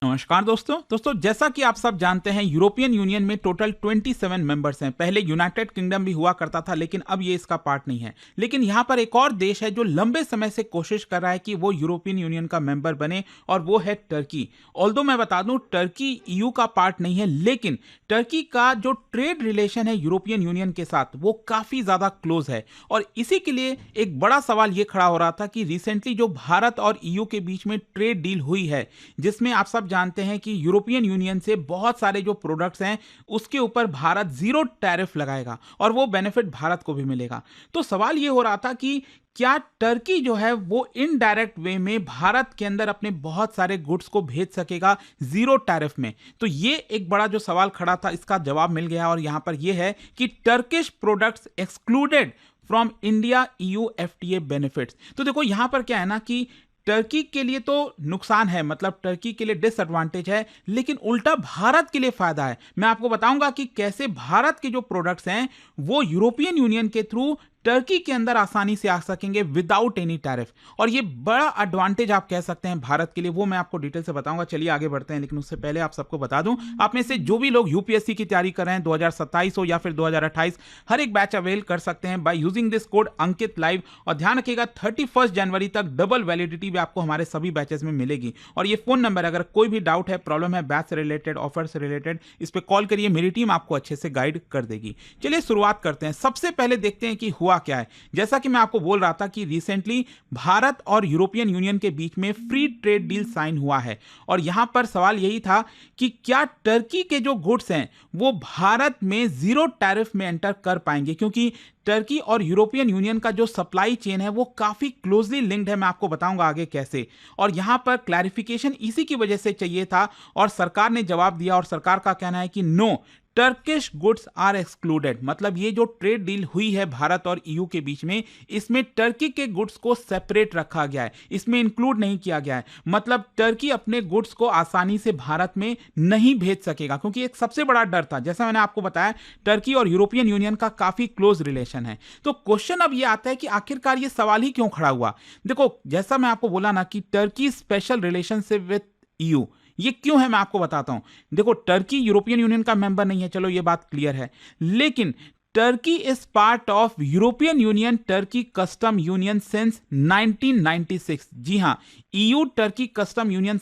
नमस्कार दोस्तों जैसा कि आप सब जानते हैं यूरोपियन यूनियन में टोटल 27 मेंबर्स हैं। पहले यूनाइटेड किंगडम भी हुआ करता था लेकिन अब ये इसका पार्ट नहीं है। लेकिन यहाँ पर एक और देश है जो लंबे समय से कोशिश कर रहा है कि वो यूरोपियन यूनियन का मेंबर बने और वो है टर्की। ऑल्दो मैं बता दूं टर्की ईयू का पार्ट नहीं है, लेकिन टर्की का जो ट्रेड रिलेशन है यूरोपियन यूनियन के साथ वो काफी ज्यादा क्लोज है। और इसी के लिए एक बड़ा सवाल ये खड़ा हो रहा था कि रिसेंटली जो भारत और ईयू के बीच में ट्रेड डील हुई है, जिसमें आप सब जानते हैं कि यूरोपियन यूनियन से बहुत सारे जो प्रोडक्ट्स हैं उसके ऊपर भारत जीरो टैरिफ लगाएगा और वो बेनिफिट भारत को भी मिलेगा। तो सवाल ये हो रहा था कि क्या टर्की जो है वो इनडायरेक्ट वे में भारत के अंदर अपने बहुत सारे गुड्स को भेज सकेगा जीरो टैरिफ में। तो ये एक बड़ा जो सवाल खड़ा था इसका जवाब मिल गया और यहां पर यह है कि Turkish products excluded from India EU FTA benefits. तो देखो यहां पर क्या है ना कि टर्की के लिए तो नुकसान है, मतलब टर्की के लिए डिसएडवांटेज है, लेकिन उल्टा भारत के लिए फायदा है। मैं आपको बताऊंगा कि कैसे भारत के जो प्रोडक्ट्स हैं वो यूरोपियन यूनियन के थ्रू टर्की के अंदर आसानी से आ सकेंगे विदाउट एनी टैरिफ। और ये बड़ा एडवांटेज आप कह सकते हैं भारत के लिए, वो मैं आपको डिटेल से बताऊंगा। चलिए आगे बढ़ते हैं, लेकिन उससे पहले आप सबको बता दूं, आप में से जो भी लोग यूपीएससी की तैयारी कर रहे हैं 2027 हो या फिर 2028, हर एक बैच अवेल कर सकते हैं by using this code Ankit live. और ध्यान रखिएगा 31 जनवरी तक डबल वैलिडिटी भी आपको हमारे सभी बैचेस में मिलेगी। और ये फोन नंबर, अगर कोई भी डाउट है, प्रॉब्लम है बैच से रिलेटेड, ऑफर से रिलेटेड, इस पर कॉल करिए, मेरी टीम आपको अच्छे से गाइड कर देगी। चलिए शुरुआत करते हैं। सबसे पहले देखते हैं कि हुआ क्या है। जैसा कि मैं आपको बोल रहा था कि रिसेंटली भारत और यूरोपियन यूनियन के बीच में फ्री ट्रेड डील साइन हुआ है और यहां पर सवाल यही था कि क्या टर्की के जो गुड्स हैं वो भारत में जीरो टैरिफ में एंटर कर पाएंगे, क्योंकि टर्की और यूरोपियन यूनियन का जो सप्लाई चेन है वो काफी क्लोजली लिंक्ड है। मैं आपको बताऊंगा आगे कैसे। और यहां पर क्लैरिफिकेशन इसी की वजह से चाहिए था और सरकार ने जवाब दिया और सरकार का कहना है कि no, Turkish goods are excluded. मतलब ये जो ट्रेड डील हुई है भारत और ईयू के बीच में, इसमें टर्की के गुड्स को सेपरेट रखा गया है, इसमें इंक्लूड नहीं किया गया है। मतलब टर्की अपने गुड्स को आसानी से भारत में नहीं भेज सकेगा, क्योंकि एक सबसे बड़ा डर था, जैसा मैंने आपको बताया, टर्की और यूरोपियन यूनियन का काफी क्लोज रिलेशन है। तो क्वेश्चन अब ये आता है कि आखिरकार ये सवाल ही क्यों खड़ा हुआ। देखो जैसा मैं आपको बोला ना कि Turkey special relationship with EU, ये क्यों है मैं आपको बताता हूं। देखो टर्की यूरोपियन यूनियन का मेंबर नहीं है, चलो ये बात क्लियर है, लेकिन Turkey is part of European union Turkey custom union since 1996। जी हां, ईयू टर्की कस्टम यूनियन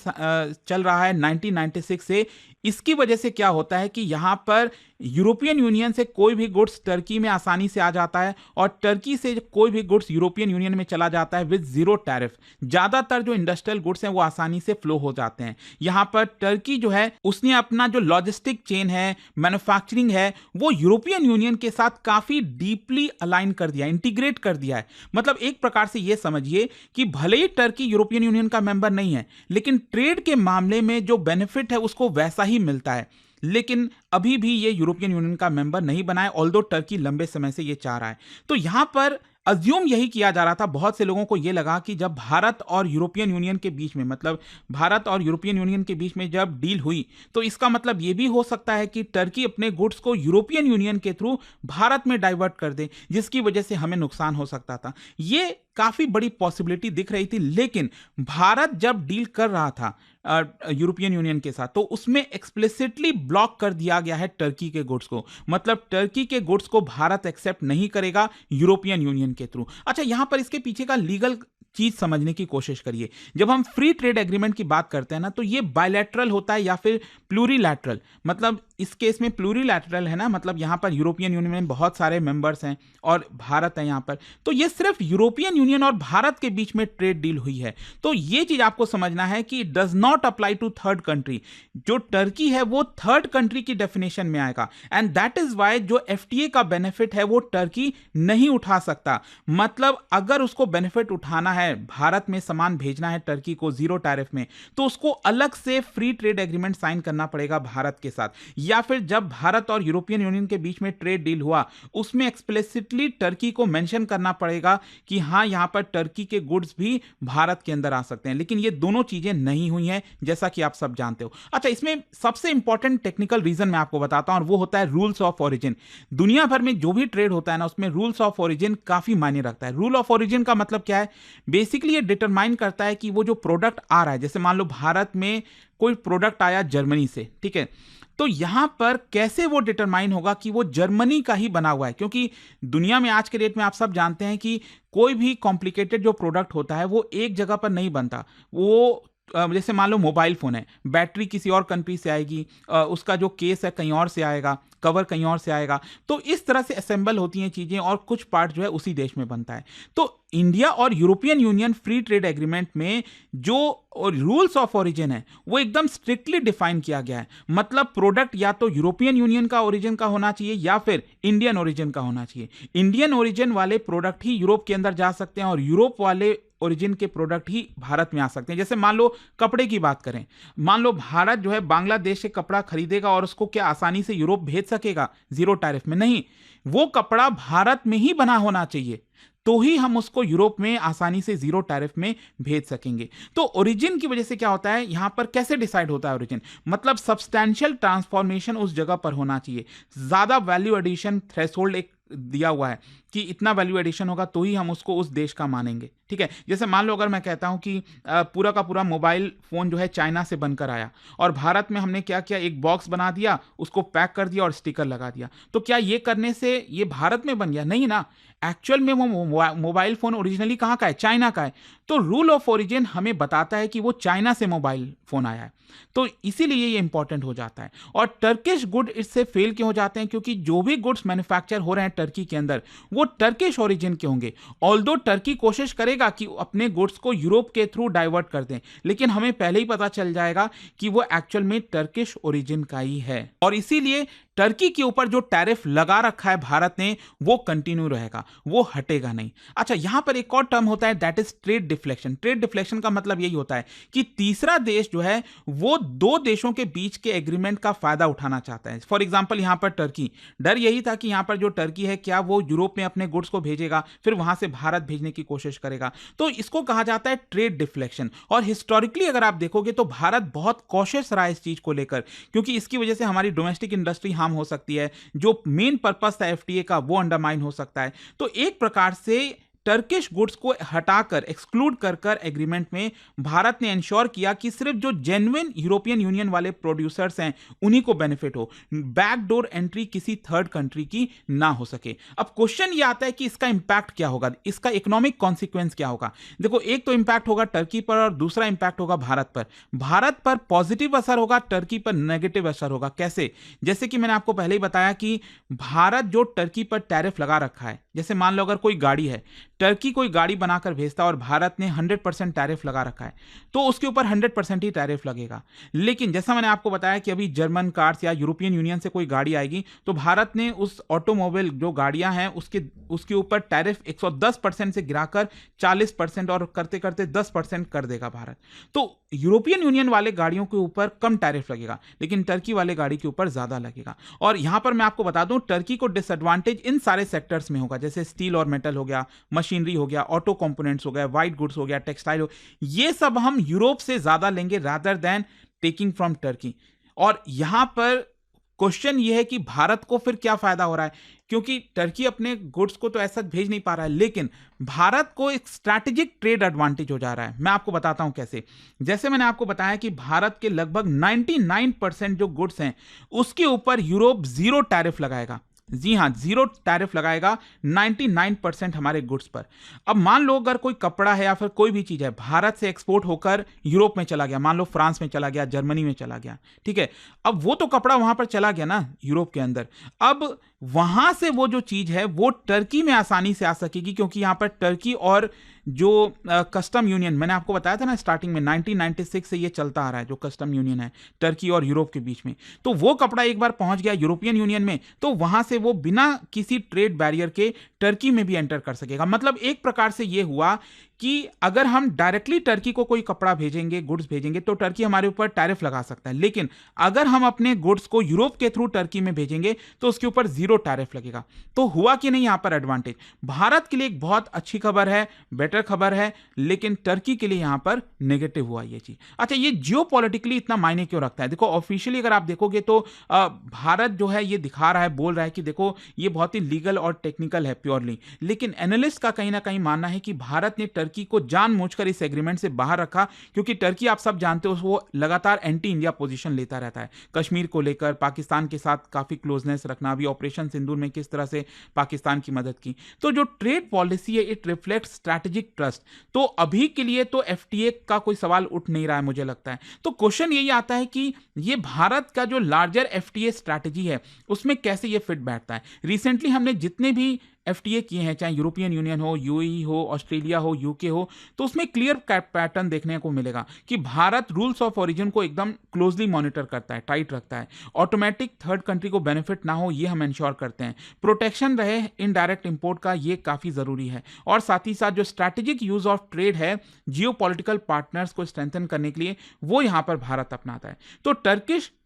चल रहा है 1996 से। इसकी वजह से क्या होता है कि यहां पर यूरोपियन यूनियन से कोई भी गुड्स टर्की में आसानी से आ जाता है और टर्की से कोई भी गुड्स यूरोपियन यूनियन में चला जाता है विद जीरो टैरिफ। ज्यादातर जो इंडस्ट्रियल गुड्स हैं वो आसानी से फ्लो हो जाते हैं। यहां पर टर्की जो है उसने अपना जो लॉजिस्टिक चेन है, मैन्युफैक्चरिंग है, वो यूरोपियन यूनियन के साथ काफी डीपली अलाइन कर दिया, इंटीग्रेट कर दिया है। मतलब एक प्रकार से यह समझिए कि भले ही टर्की यूरोपियन यूनियन का मेंबर नहीं है, लेकिन ट्रेड के मामले में जो बेनिफिट है उसको वैसा ही मिलता है। लेकिन अभी भी ये यूरोपियन यूनियन का मेंबर नहीं बना है, ऑल्दो टर्की लंबे समय से ये चाह रहा है। तो यहां पर अज्यूम यही किया जा रहा था, बहुत से लोगों को यह लगा कि जब भारत और यूरोपियन यूनियन के बीच में, मतलब भारत और यूरोपियन यूनियन के बीच में जब डील हुई, तो इसका मतलब यह भी हो सकता है कि टर्की अपने गुड्स को यूरोपियन यूनियन के थ्रू भारत में डाइवर्ट कर दे, जिसकी वजह से हमें नुकसान हो सकता था। यह काफी बड़ी पॉसिबिलिटी दिख रही थी। लेकिन भारत जब डील कर रहा था यूरोपियन यूनियन के साथ, तो उसमें एक्सप्लिसिटली ब्लॉक कर दिया गया है टर्की के गुड्स को। मतलब टर्की के गुड्स को भारत एक्सेप्ट नहीं करेगा यूरोपियन यूनियन के थ्रू। अच्छा, यहां पर इसके पीछे का लीगल चीज समझने की कोशिश करिए। जब हम फ्री ट्रेड एग्रीमेंट की बात करते हैं ना, तो ये बायलैटरल होता है या फिर प्लूरीलैटरल। मतलब इस केस में प्लूरीलैटरल है ना, मतलब यहां पर यूरोपियन यूनियन में बहुत सारे मेंबर्स हैं और भारत है यहां पर, तो ये सिर्फ यूरोपियन यूनियन और भारत के बीच में ट्रेड डील हुई है। तो ये चीज आपको समझना है कि it does not apply to third country. जो टर्की है वो थर्ड कंट्री की डेफिनेशन में आएगा, एंड दैट इज वाई जो एफटीए का बेनिफिट है वो टर्की नहीं उठा सकता। मतलब अगर उसको बेनिफिट उठाना है, भारत में सामान भेजना है टर्की को जीरो टैरिफ में, तो उसको अलग से फ्री ट्रेड एग्रीमेंट साइन करना पड़ेगा भारत के साथ। या फिर जब भारत और यूरोपियन यूनियन के बीच में ट्रेड डील हुआ, उसमें एक्सप्लिसिटली टर्की को मेंशन करना पड़ेगा कि हां यहां पर टर्की के गुड्स भी भारत के अंदर आ सकते हैं। लेकिन ये दोनों चीजें नहीं हुई हैं, जैसा कि आप सब जानते हो। अच्छा, इसमें सबसे इंपॉर्टेंट टेक्निकल रीजन मैं आपको बताता हूं और वो होता है रूल्स ऑफ ओरिजिन। दुनिया भर में जो भी ट्रेड होता है ना, उसमें रूल्स ऑफ ओरिजिन काफी मायने रखता है। रूल ऑफ ओरिजिन का मतलब क्या है? बेसिकली ये डिटरमाइन करता है कि वो जो प्रोडक्ट आ रहा है, जैसे मान लो भारत में कोई प्रोडक्ट आया जर्मनी से, ठीक है, तो यहां पर कैसे वो डिटरमाइन होगा कि वो जर्मनी का ही बना हुआ है? क्योंकि दुनिया में आज के डेट में आप सब जानते हैं कि कोई भी कॉम्प्लिकेटेड जो प्रोडक्ट होता है वो एक जगह पर नहीं बनता। वो जैसे मान लो मोबाइल फोन है, बैटरी किसी और कंट्री से आएगी, उसका जो केस है कहीं और से आएगा, कवर कहीं और से आएगा, तो इस तरह से असेंबल होती हैं चीजें और कुछ पार्ट जो है उसी देश में बनता है। तो इंडिया और European union free trade agreement में जो रूल्स ऑफ ओरिजिन है वो एकदम स्ट्रिक्टली डिफाइन किया गया है। मतलब प्रोडक्ट या तो यूरोपियन यूनियन का ओरिजिन का होना चाहिए या फिर इंडियन ओरिजिन का होना चाहिए। इंडियन ओरिजिन वाले प्रोडक्ट ही यूरोप के अंदर जा सकते हैं और यूरोप वाले ओरिजिन के प्रोडक्ट ही भारत में आ सकते हैं। जैसे मान लो कपड़े की बात करें, मान लो भारत जो है बांग्लादेश से कपड़ा खरीदेगा और उसको क्या आसानी से यूरोप भेज सकेगा जीरो टैरिफ में? नहीं, वो कपड़ा भारत में ही बना होना चाहिए, तो ही हम उसको यूरोप में आसानी से जीरो टैरिफ में भेज सकेंगे। तो ओरिजिन की वजह से क्या होता है, यहां पर कैसे डिसाइड होता है ओरिजिन? मतलब सब्सटैंशियल ट्रांसफॉर्मेशन उस जगह पर होना चाहिए, ज्यादा वैल्यू एडिशन थ्रेशोल्ड एक दिया हुआ है कि इतना वैल्यू एडिशन होगा तो ही हम उसको उस देश का मानेंगे, ठीक है। जैसे मान लो अगर मैं कहता हूं कि पूरा का पूरा मोबाइल फोन जो है चाइना से बनकर आया और भारत में हमने क्या किया, एक बॉक्स बना दिया, उसको पैक कर दिया और स्टिकर लगा दिया, तो क्या ये करने से ये भारत में बन गया? नहीं ना, एक्चुअल में वो मोबाइल फोन ओरिजिनली कहाँ का है? चाइना का है। तो रूल ऑफ ओरिजिन हमें बताता है कि वो चाइना से मोबाइल फोन आया है, तो इसीलिए ये इंपॉर्टेंट हो जाता है। और टर्किश गुड इससे फेल क्यों हो जाते हैं? क्योंकि जो भी गुड्स मैन्युफैक्चर हो रहे हैं टर्की के अंदर वो टर्किश ओरिजिन के होंगे। ऑल्दो टर्की कोशिश करेगा कि अपने गुड्स को यूरोप के थ्रू डाइवर्ट कर दें, लेकिन हमें पहले ही पता चल जाएगा कि वो एक्चुअल में टर्किश ओरिजिन का ही है। और इसीलिए टर्की के ऊपर जो टैरिफ लगा रखा है भारत ने वो कंटिन्यू रहेगा, वो हटेगा नहीं। अच्छा, यहां पर एक और टर्म होता है, that is trade deflection. Trade deflection का मतलब यही होता है कि तीसरा देश जो है वो दो देशों के बीच के एग्रीमेंट का फायदा उठाना चाहता है। फॉर एग्जांपल यहां पर टर्की, डर यही था कि यहां पर जो टर्की है क्या वो यूरोप में अपने गुड्स को भेजेगा, फिर वहां से भारत भेजने की कोशिश करेगा, तो इसको कहा जाता है ट्रेड डिफ्लेक्शन। और हिस्टोरिकली अगर आप देखोगे तो भारत बहुत कॉशियस रहा इस चीज को लेकर, क्योंकि इसकी वजह से हमारी डोमेस्टिक इंडस्ट्री हार्म हो सकती है, जो मेन पर्पस था एफटीए का वो अंडरमाइन हो सकता है। तो एक प्रकार से टर्किश गुड्स को हटाकर, एक्सक्लूड कर एग्रीमेंट में भारत ने इंश्योर किया कि सिर्फ जो जेन्युइन यूरोपियन यूनियन वाले प्रोड्यूसर्स हैं उन्हीं को बेनिफिट हो, बैकडोर एंट्री किसी थर्ड कंट्री की ना हो सके। अब क्वेश्चन ये आता है कि इसका इंपैक्ट क्या होगा, इसका इकोनॉमिक कॉन्सिक्वेंस क्या होगा? देखो, एक तो इंपैक्ट होगा टर्की पर और दूसरा इंपैक्ट होगा भारत पर। भारत पर पॉजिटिव असर होगा, टर्की पर नेगेटिव असर होगा। कैसे? जैसे कि मैंने आपको पहले ही बताया कि भारत जो टर्की पर टैरिफ लगा रखा है, जैसे मान लो अगर कोई गाड़ी है, टर्की कोई गाड़ी बनाकर भेजता है और भारत ने 100% टैरिफ लगा रखा है, तो उसके ऊपर 100% ही टैरिफ लगेगा। लेकिन जैसा मैंने आपको बताया कि अभी जर्मन कार्स या यूरोपियन यूनियन से कोई गाड़ी आएगी तो भारत ने उस ऑटोमोबाइल जो गाड़ियां हैं उसके ऊपर टैरिफ 110% से गिराकर 40% और करते करते 10% कर देगा भारत। तो यूरोपियन यूनियन वाले गाड़ियों के ऊपर कम टैरिफ लगेगा, लेकिन टर्की वाले गाड़ी के ऊपर ज्यादा लगेगा। और यहां पर मैं आपको बता दूं, टर्की को डिसएडवांटेज इन सारे सेक्टर्स में होगा, जैसे स्टील और मेटल हो गया, मशीनरी हो गया, ऑटो कंपोनेंट्स हो गया, व्हाइट गुड्स हो गया, टेक्सटाइल हो, ये सब हम यूरोप से ज्यादा लेंगे rather than taking from Turkey. और यहां पर क्वेश्चन ये है कि भारत को फिर क्या फायदा हो रहा है, क्योंकि टर्की अपने गुड्स को तो ऐसा भेज नहीं पा रहा है, लेकिन भारत को एक स्ट्रैटेजिक ट्रेड एडवांटेज हो जा रहा है। मैं आपको बताता हूं कैसे। जैसे मैंने आपको बताया कि भारत के लगभग 99% जो गुड्स हैं उसके ऊपर यूरोप जीरो टैरिफ लगाएगा। जी हां, जीरो टैरिफ लगाएगा 99% हमारे गुड्स पर। अब मान लो अगर कोई कपड़ा है या फिर कोई भी चीज है भारत से एक्सपोर्ट होकर यूरोप में चला गया, मान लो फ्रांस में चला गया, जर्मनी में चला गया, ठीक है, अब वो तो कपड़ा वहां पर चला गया ना यूरोप के अंदर। अब वहां से वो जो चीज है वो टर्की में आसानी से आ सकेगी, क्योंकि यहां पर टर्की और जो कस्टम यूनियन मैंने आपको बताया था ना स्टार्टिंग में, 1996 से ये चलता आ रहा है, जो कस्टम यूनियन है टर्की और यूरोप के बीच में, तो वो कपड़ा एक बार पहुंच गया यूरोपियन यूनियन में तो वहां से वो बिना किसी ट्रेड बैरियर के टर्की में भी एंटर कर सकेगा। मतलब एक प्रकार से ये हुआ कि अगर हम डायरेक्टली टर्की को कोई कपड़ा भेजेंगे, गुड्स भेजेंगे, तो टर्की हमारे ऊपर टैरिफ लगा सकता है, लेकिन अगर हम अपने गुड्स को यूरोप के थ्रू टर्की में भेजेंगे तो उसके ऊपर जीरो टैरिफ लगेगा। तो हुआ कि नहीं यहां पर एडवांटेज? भारत के लिए एक बहुत अच्छी खबर है, बेटर खबर है, लेकिन टर्की के लिए यहां पर नेगेटिव हुआ ये चीज। अच्छा, ये जियोपॉलिटिकली इतना मायने क्यों रखता है? देखो, ऑफिशियली अगर आप देखोगे तो भारत जो है ये दिखा रहा है, बोल रहा है कि देखो ये बहुत ही लीगल और टेक्निकल है प्योरली, लेकिन एनालिस्ट का कहीं ना कहीं मानना है कि भारत ने टर्की को जानबूझकर इस एग्रीमेंट से बाहर रखा, क्योंकि टर्की आप सब जानते हो वो लगातार एंटी इंडिया पोजीशन लेता रहता है। कश्मीर को लेकर पाकिस्तान के साथ काफी क्लोजनेस रखना, अभी ऑपरेशन सिंदूर में किस तरह से पाकिस्तान की मदद की। तो जो ट्रेड पॉलिसी है इट रिफ्लेक्ट स्ट्रैटेजिक ट्रस्ट। तो अभी के लिए तो एफटीए का कोई सवाल उठ नहीं रहा है मुझे लगता है। तो क्वेश्चन यही आता है कि ये भारत का जो लार्जर एफटीए स्ट्रैटेजी है उसमें कैसे ये फिट बैठता है। रिसेंटली हमने जितने भी एफटीए किए हैं, चाहे यूरोपियन यूनियन हो, यूएई हो, ऑस्ट्रेलिया हो, यूके हो, तो उसमें क्लियर पैटर्न देखने को मिलेगा कि भारत रूल्स ऑफ ओरिजिन को एकदम क्लोजली मॉनिटर करता है, टाइट रखता है। ऑटोमेटिक थर्ड कंट्री को बेनिफिट ना हो ये हम इंश्योर करते हैं। प्रोटेक्शन रहे इनडायरेक्ट इंपोर्ट का, ये काफी जरूरी है। और साथ ही साथ जो स्ट्रैटेजिक यूज ऑफ ट्रेड है जियोपॉलिटिकल पार्टनर्स को स्ट्रेंथन करने के लिए, वो यहां पर भारत अपनाता है। तो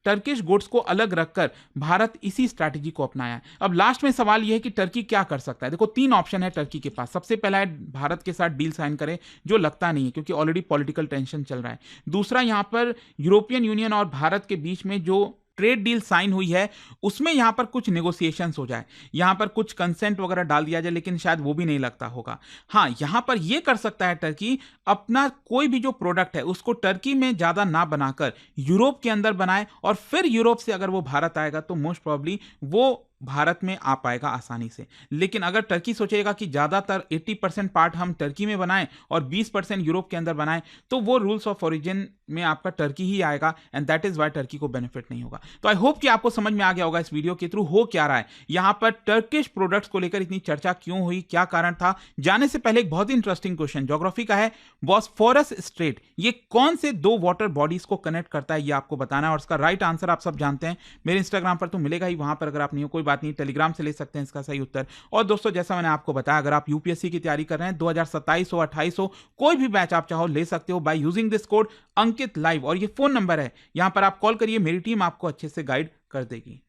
टर्किश गुड्स को अलग रखकर भारत इसी स्ट्रैटेजी को अपनाया है। अब लास्ट में सवाल यह है कि टर्की क्या कर सकता है। देखो 3 ऑप्शन है टर्की के पास। सबसे पहला है भारत के साथ डील साइन करे, जो लगता नहीं है क्योंकि ऑलरेडी पॉलिटिकल टेंशन चल रहा है। दूसरा, यहां पर यूरोपियन यूनियन और भारत के बीच में जो ट्रेड डील साइन हुई है उसमें यहां पर कुछ नेगोशिएशंस हो जाए, यहां पर कुछ कंसेंट वगैरह डाल दिया जाए, लेकिन शायद वो भी नहीं लगता होगा। हां, यहां पर यह कर सकता है टर्की अपना कोई भी जो प्रोडक्ट है उसको टर्की में ज्यादा ना बनाकर यूरोप के अंदर बनाए, और फिर यूरोप से अगर वो भारत आएगा तो मोस्ट प्रोबेबली वो भारत में आ पाएगा आसानी से। लेकिन अगर टर्की सोचेगा कि ज्यादातर 80% पार्ट हम टर्की में बनाएं और 20% यूरोप के अंदर बनाएं, तो वो रूल्स ऑफ ओरिजिन में आपका टर्की ही आएगा, and that is why Turkey को बेनिफिट नहीं होगा। तो आई होप कि आपको समझ में आ गया होगा इस वीडियो के थ्रू हो क्या रहा है, यहां पर टर्किश प्रोडक्ट्स को लेकर इतनी चर्चा क्यों हुई, क्या कारण था। जाने से पहले एक बहुत ही इंटरेस्टिंग क्वेश्चन ज्योग्राफी का है। बॉस्फोरस स्ट्रेट ये कौन से 2 वाटर बॉडीज को कनेक्ट करता है, ये आपको बताना है, और इसका राइट आंसर आप सब जानते हैं। मेरे इंस्टाग्राम पर तो मिलेगा ही, वहां पर अगर आप नहीं हो कोई बात नहीं, टेलीग्राम से ले सकते हैं इसका सही उत्तर। और दोस्तों, जैसा मैंने आपको बताया, अगर आप यूपीएससी की तैयारी कर रहे हैं, 2027 हो 28 हो, कोई भी बैच आप चाहो ले सकते हो by using this code Ankit live, और ये फोन नंबर है, यहां पर आप कॉल करिए, मेरी टीम आपको अच्छे से गाइड कर देगी।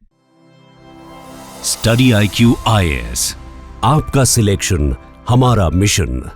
स्टडी IQ IAS, आपका सिलेक्शन हमारा मिशन।